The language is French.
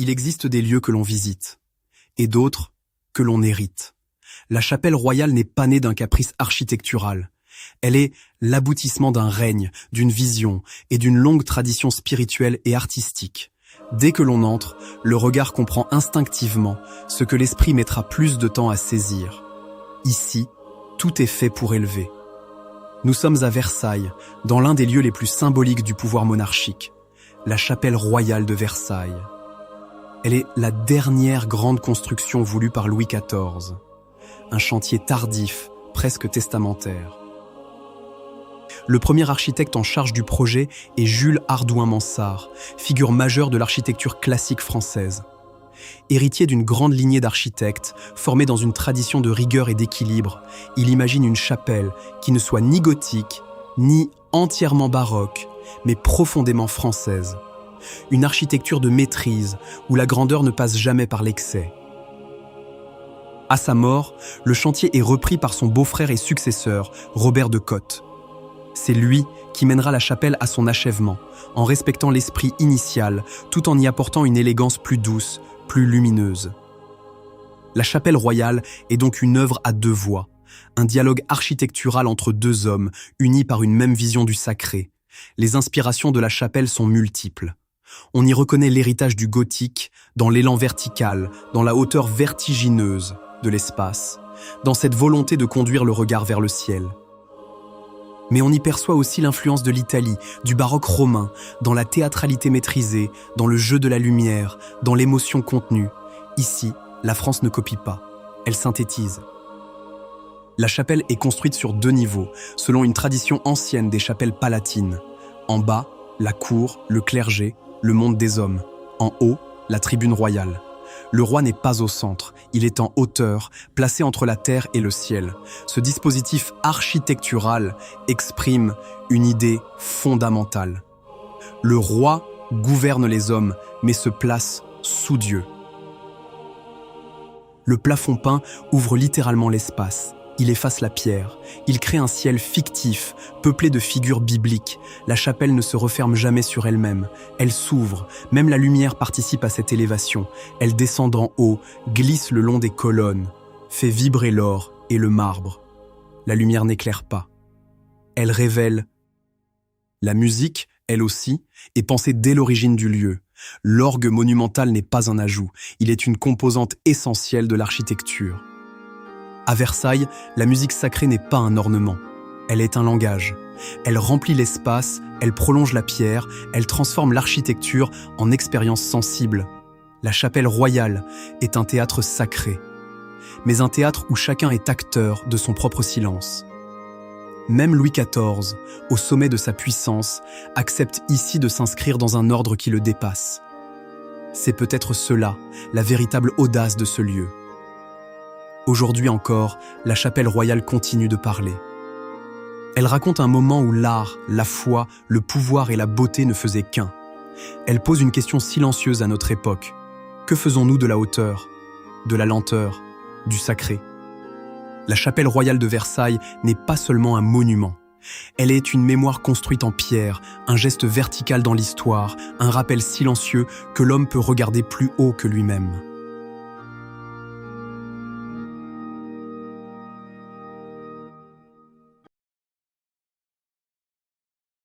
Il existe des lieux que l'on visite, et d'autres que l'on hérite. La chapelle royale n'est pas née d'un caprice architectural. Elle est l'aboutissement d'un règne, d'une vision et d'une longue tradition spirituelle et artistique. Dès que l'on entre, le regard comprend instinctivement ce que l'esprit mettra plus de temps à saisir. Ici, tout est fait pour élever. Nous sommes à Versailles, dans l'un des lieux les plus symboliques du pouvoir monarchique, la chapelle royale de Versailles. Elle est la dernière grande construction voulue par Louis XIV. Un chantier tardif, presque testamentaire. Le premier architecte en charge du projet est Jules Hardouin-Mansart, figure majeure de l'architecture classique française. Héritier d'une grande lignée d'architectes, formé dans une tradition de rigueur et d'équilibre, il imagine une chapelle qui ne soit ni gothique, ni entièrement baroque, mais profondément française. Une architecture de maîtrise, où la grandeur ne passe jamais par l'excès. À sa mort, le chantier est repris par son beau-frère et successeur, Robert de Cotte. C'est lui qui mènera la chapelle à son achèvement, en respectant l'esprit initial, tout en y apportant une élégance plus douce, plus lumineuse. La chapelle royale est donc une œuvre à deux voix, un dialogue architectural entre deux hommes, unis par une même vision du sacré. Les inspirations de la chapelle sont multiples. On y reconnaît l'héritage du gothique, dans l'élan vertical, dans la hauteur vertigineuse de l'espace, dans cette volonté de conduire le regard vers le ciel. Mais on y perçoit aussi l'influence de l'Italie, du baroque romain, dans la théâtralité maîtrisée, dans le jeu de la lumière, dans l'émotion contenue. Ici, la France ne copie pas, elle synthétise. La chapelle est construite sur deux niveaux, selon une tradition ancienne des chapelles palatines. En bas, la cour, le clergé, le monde des hommes. En haut, la tribune royale. Le roi n'est pas au centre, il est en hauteur, placé entre la terre et le ciel. Ce dispositif architectural exprime une idée fondamentale. Le roi gouverne les hommes, mais se place sous Dieu. Le plafond peint ouvre littéralement l'espace. Il efface la pierre, il crée un ciel fictif, peuplé de figures bibliques. La chapelle ne se referme jamais sur elle-même, elle s'ouvre, même la lumière participe à cette élévation. Elle descend d'en haut, glisse le long des colonnes, fait vibrer l'or et le marbre. La lumière n'éclaire pas. Elle révèle. La musique, elle aussi, est pensée dès l'origine du lieu. L'orgue monumental n'est pas un ajout, il est une composante essentielle de l'architecture. À Versailles, la musique sacrée n'est pas un ornement, elle est un langage. Elle remplit l'espace, elle prolonge la pierre, elle transforme l'architecture en expérience sensible. La chapelle royale est un théâtre sacré, mais un théâtre où chacun est acteur de son propre silence. Même Louis XIV, au sommet de sa puissance, accepte ici de s'inscrire dans un ordre qui le dépasse. C'est peut-être cela, la véritable audace de ce lieu. Aujourd'hui encore, la chapelle royale continue de parler. Elle raconte un moment où l'art, la foi, le pouvoir et la beauté ne faisaient qu'un. Elle pose une question silencieuse à notre époque. Que faisons-nous de la hauteur, de la lenteur, du sacré ? La chapelle royale de Versailles n'est pas seulement un monument. Elle est une mémoire construite en pierre, un geste vertical dans l'histoire, un rappel silencieux que l'homme peut regarder plus haut que lui-même.